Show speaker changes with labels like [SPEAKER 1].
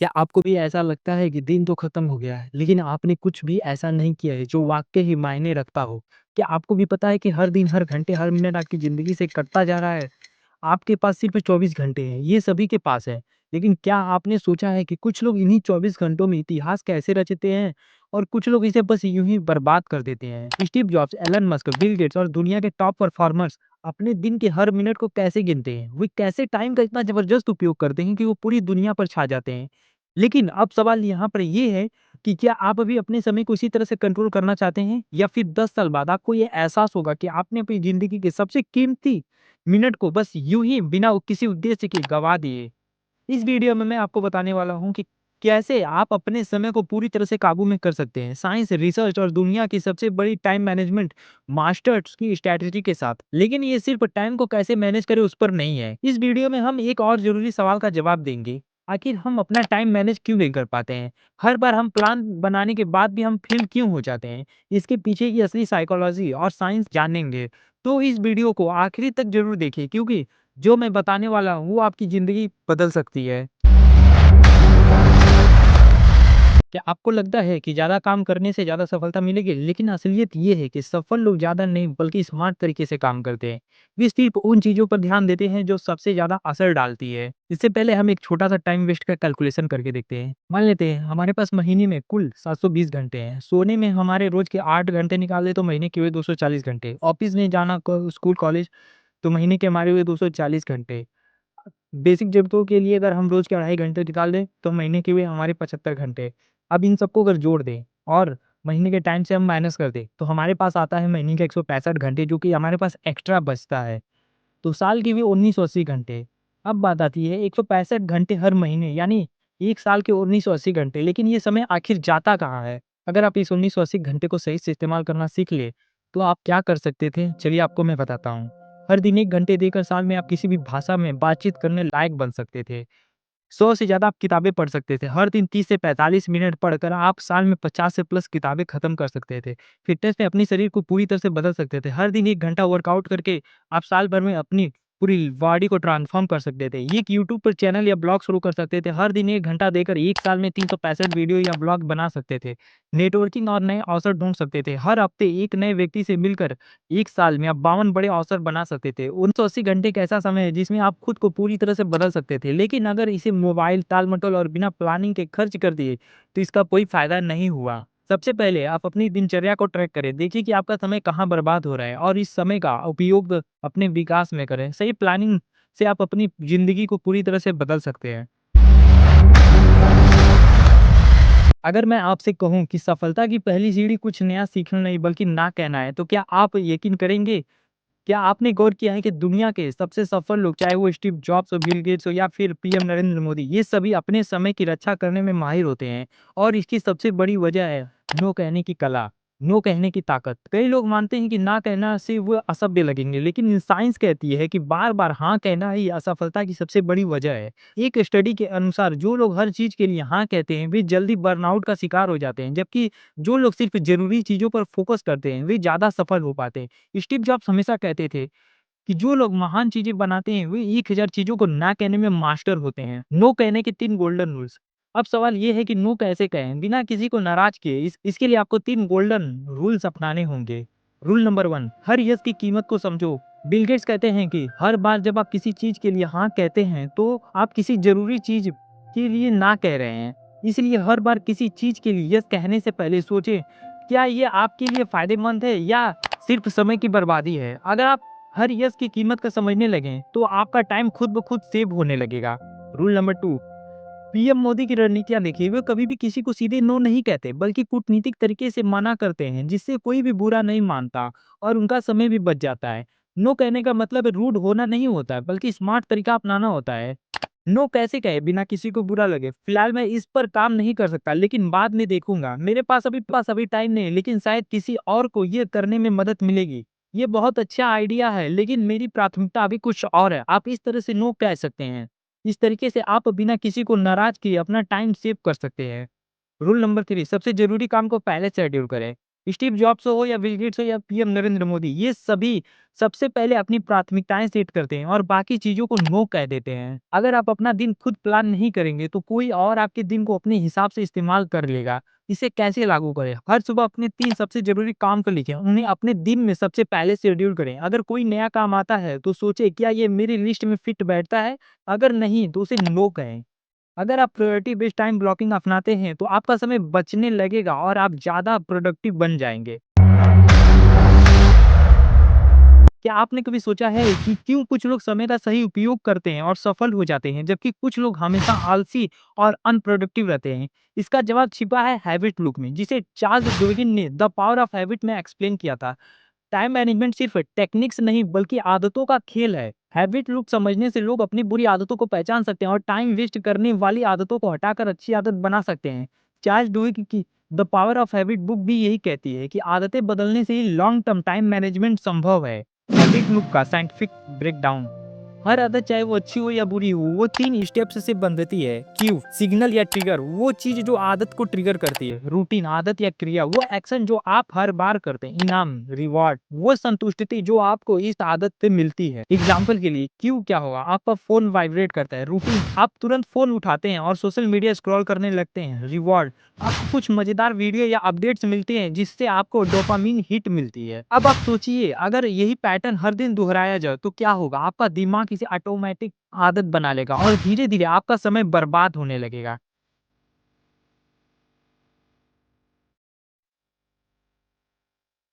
[SPEAKER 1] क्या आपको भी ऐसा लगता है कि दिन तो खत्म हो गया है, लेकिन आपने कुछ भी ऐसा नहीं किया है जो वाक़ई ही मायने रखता हो? क्या आपको भी पता है कि हर दिन, हर घंटे, हर मिनट आपकी ज़िंदगी से कटता जा रहा है? आपके पास सिर्फ़ 24 घंटे हैं, ये सभी के पास है। लेकिन क्या आपने सोचा है कि कुछ लोग इन्हीं 24 घंटों में इतिहास कैसे रचते हैं और कुछ लोग इसे बस यूँ ही बर्बाद कर देते हैं? Steve Jobs, Elon Musk, Bill Gates और दुनिया के टॉप परफॉर्मर्स अपने दिन के हर मिनट को कैसे गिनते हैं? वे कैसे टाइम का इतना ज़बरदस्त उपयोग करते हैं कि वो पूरी दुनिया पर छा जाते हैं? लेकिन अब सवाल यहाँ पर ये है कि क्या आप अभी अपने समय को इसी तरह से कंट्रोल करना चाहते हैं? या फिर 10 साल बाद आपको ये एहसास होगा कि आपने अपनी ज़िंदगी के सबसे कीमती मिनट को बस यूँ ही बिना किसी उद्देश्य के गँवा दिए। इस वीडियो में मैं आपको बताने वाला हूँ कि कैसे आप अपने समय को पूरी तरह से काबू में कर सकते हैं। साइंस, रिसर्च और दुनिया की सबसे बड़ी टाइम मैनेजमेंट मास्टर्स की स्ट्रैटेजी के साथ। लेकिन ये सिर्फ टाइम को कैसे मैनेज करें उस पर नहीं है। इस वीडियो में हम एक और ज़रूरी सवाल का जवाब देंगे। आखिर हम अपना टाइम मैनेज क्यों नहीं कर पाते हैं? हर बार हम प्लान बनाने के बाद भी हम फेल क्यों हो जाते हैं? इसके पीछे की असली साइकोलॉजी और साइंस जानेंगे। तो इस वीडियो को आखिरी तक ज़रूर देखिए क्योंकि जो मैं बताने वाला हूँ वो आपकी ज़िंदगी बदल सकती है। क्या आपको लगता है कि ज़्यादा काम करने से ज़्यादा सफलता मिलेगी? लेकिन असलियत ये है कि सफल लोग ज़्यादा नहीं बल्कि स्मार्ट तरीके से काम करते हैं। वे सिर्फ उन चीज़ों पर ध्यान देते हैं जो सबसे ज़्यादा असर डालती है। इससे पहले हम एक छोटा-सा टाइम वेस्ट का कैलकुलेशन करके देखते हैं। मान लेते हैं हमारे पास महीने में कुल 720 घंटे हैं। सोने में हमारे रोज़ के 8 घंटे निकाल दें तो महीने के हुए 240 घंटे। ऑफ़िस में जाना क स्कूल, कॉलेज तो महीने के हमारे हुए 240 घंटे। बेसिक ज़रूरतों के लिए अगर हम रोज़ के 2.5 घंटे निकाल दें, तो महीने के हुए हमारे 75 घंटे। अब इन सबको अगर जोड़ दें और महीने के टाइम से हम माइनस कर दें, तो हमारे पास आता है महीने के 165 घंटे जो कि हमारे पास एक्स्ट्रा बचता है। तो साल के भी 1980 घंटे। अब बात आती है 165 घंटे हर महीने यानी 1 साल के 1980 घंटे, लेकिन ये समय आखिर जाता कहाँ है? अगर आप इस 1980 घंटे को सही से इस्तेमाल करना सीख लें, तो आप क्या कर सकते थे? चलिए आपको मैं बताता हूँ। हर दिन 1 घंटे देकर साल में आप किसी भी भाषा में बातचीत करने लायक बन सकते थे। 100 से ज़्यादा आप किताबें पढ़ सकते थे। हर दिन 30 से 45 मिनट पढ़कर आप साल में 50 से प्लस किताबें खत्म कर सकते थे। फ़िटनेस में अपने शरीर को पूरी तरह से बदल सकते थे। हर दिन 1 घंटा वर्कआउट करके आप साल भर में अपनी पूरी बॉडी को ट्रांसफ़ॉर्म कर सकते थे। एक यूट्यूब पर चैनल या ब्लॉग शुरू कर सकते थे। हर दिन 1 घंटा देकर 1 साल में 365 वीडियो या ब्लॉग बना सकते थे। नेटवर्किंग और नए अवसर ढूँढ सकते थे। हर हफ्ते एक नए व्यक्ति से मिलकर 1 साल में आप 52 बड़े अवसर बना सकते थे। 180 घंटे एक ऐसा समय है जिसमें आप खुद को पूरी तरह से बदल सकते थे। लेकिन अगर इसे मोबाइल, टाल-मटोल और बिना प्लानिंग के खर्च कर दिए, तो इसका कोई फ़ायदा नहीं हुआ। सबसे पहले आप अपनी दिनचर्या को ट्रैक करें। देखिए कि आपका समय कहाँ बर्बाद हो रहा है और इस समय का उपयोग अपने विकास में करें। सही प्लानिंग से आप अपनी ज़िंदगी को पूरी तरह से बदल सकते हैं। अगर मैं आपसे कहूँ कि सफलता की पहली सीढ़ी कुछ नया सीखना नहीं बल्कि ना कहना है, तो क्या आप यकीन करेंगे? क्या आपने गौर किया है कि दुनिया के सबसे सफल लोग, चाहे वो स्टीव जॉब्स हो, बिल गेट्स हो या फिर पीएम नरेंद्र मोदी, ये सभी अपने समय की रक्षा करने में माहिर होते हैं और इसकी सबसे बड़ी वजह है नो कहने की कला, नो कहने की ताकत। कई लोग मानते हैं कि ना कहना से वो असभ्य लगेंगे, लेकिन साइंस कहती है कि बार-बार हाँ कहना ही असफलता की सबसे बड़ी वजह है। एक स्टडी के अनुसार जो लोग हर चीज़ के लिए हाँ कहते हैं, वे जल्दी बर्नआउट का शिकार हो जाते हैं, जबकि जो लोग सिर्फ ज़रूरी चीज़ों पर फोकस करते हैं, वे ज़्यादा सफल हो पाते हैं। स्टीव जॉब्स हमेशा कहते थे कि जो लोग महान चीज़ें बनाते हैं, वे 1000 चीज़ों को ना कहने में मास्टर होते हैं। नो कहने के 3 गोल्डन रूल्स। अब सवाल ये है कि नो कैसे कहें बिना किसी को नाराज़ किए? इसके लिए आपको 3 गोल्डन रूल्स अपनाने होंगे। रूल नंबर 1, हर यस की कीमत को समझो। बिल गेट्स कहते हैं कि हर बार जब आप किसी चीज़ के लिए हाँ कहते हैं, तो आप किसी ज़रूरी चीज़ के लिए ना कह रहे हैं। इसलिए हर बार किसी चीज़ के लिए यस कहने से पहले सोचें, क्या ये आपके लिए फ़ायदेमंद है या सिर्फ़ समय की बर्बादी है? अगर आप हर यस की कीमत को समझने लगें, तो आपका टाइम खुद ब खुद सेव होने लगेगा। रूल नंबर 2, पीएम मोदी की रणनीतियाँ देखिए, वे कभी भी किसी को सीधे नो नहीं कहते, बल्कि कूटनीतिक तरीके से मना करते हैं, जिससे कोई भी बुरा नहीं मानता और उनका समय भी बच जाता है। नो कहने का मतलब रूड होना नहीं होता है, बल्कि स्मार्ट तरीका अपनाना होता है। नो कैसे कहें बिना किसी को बुरा लगे? फिलहाल मैं इस पर काम नहीं कर सकता, लेकिन बाद में देखूँगा। मेरे पास अभी टाइम नहीं है, लेकिन शायद किसी और को ये करने में मदद मिलेगी। ये बहुत अच्छा आइडिया है, लेकिन मेरी प्राथमिकता अभी कुछ और है। आप इस तरह से नो कह सकते हैं। इस तरीके से आप बिना किसी को नाराज़ किए अपना टाइम सेव कर सकते हैं। रूल नंबर 3, सबसे ज़रूरी काम को पहले शेड्यूल करें। स्टीव जॉब्स हो या बिल गेट्स हो या पीएम नरेंद्र मोदी, ये सभी सबसे पहले अपनी प्राथमिकताएँ सेट करते हैं और बाकी चीज़ों को नो कह देते हैं। अगर आप अपना दिन खुद प्लान नहीं करेंगे, तो कोई और आपके दिन को अपने हिसाब से इस्तेमाल कर लेगा। इसे कैसे लागू करें? हर सुबह अपने 3 सबसे ज़रूरी काम को लिखें, उन्हें अपने दिन में सबसे पहले शेड्यूल करें। अगर कोई नया काम आता है, तो सोचें क्या ये मेरी लिस्ट में फिट बैठता है? अगर नहीं, तो उसे नो कहें। अगर आप प्रायोरिटी बेस्ड टाइम ब्लॉकिंग अपनाते हैं, तो आपका समय बचने लगेगा और आप ज़्यादा प्रोडक्टिव बन जाएँगे। क्या आपने कभी सोचा है कि क्यों कुछ लोग समय का सही उपयोग करते हैं और सफल हो जाते हैं, जबकि कुछ लोग हमेशा आलसी और अनप्रोडक्टिव रहते हैं? इसका जवाब छिपा है हैबिट लूप में, जिसे चार्ल्स डुविन ने द पावर ऑफ हैबिट में एक्सप्लेन किया था। टाइम मैनेजमेंट सिर्फ टेक्निक्स नहीं बल्कि आदतों का खेल है। हैबिट लूप समझने से लोग अपनी बुरी आदतों को पहचान सकते हैं और टाइम वेस्ट करने वाली आदतों को हटाकर अच्छी आदत बना सकते हैं। चार्ल्स डुइक की the power of habit book भी यही कहती है कि आदतें बदलने से ही लॉन्ग टर्म टाइम मैनेजमेंट संभव है। हैबिट लूप का साइंटिफिक ब्रेकडाउन। हर आदत चाहे वो अच्छी हो या बुरी हो, वो 3 स्टेप्स से बनती है। क्यू, सिग्नल या ट्रिगर, वो चीज जो आदत को ट्रिगर करती है। रूटीन, आदत या क्रिया, वो एक्शन जो आप हर बार करते हैं। इनाम, रिवॉर्ड, वो संतुष्टि जो आपको इस आदत से मिलती है। एग्जाम्पल के लिए क्यू क्या होगा? आपका फोन वाइब्रेट करता है। रूटीन, आप तुरंत फोन उठाते हैं और सोशल मीडिया स्क्रॉल करने लगते हैं। रिवॉर्ड, आपको कुछ मजेदार वीडियो या अपडेट्स मिलते हैं जिससे आपको डोपामिन हिट मिलती है। अब आप सोचिए, अगर यही पैटर्न हर दिन दोहराया जाए तो क्या होगा? आपका दिमाग इसे ऑटोमेटिक आदत बना लेगा और धीरे धीरे आपका समय बर्बाद होने लगेगा।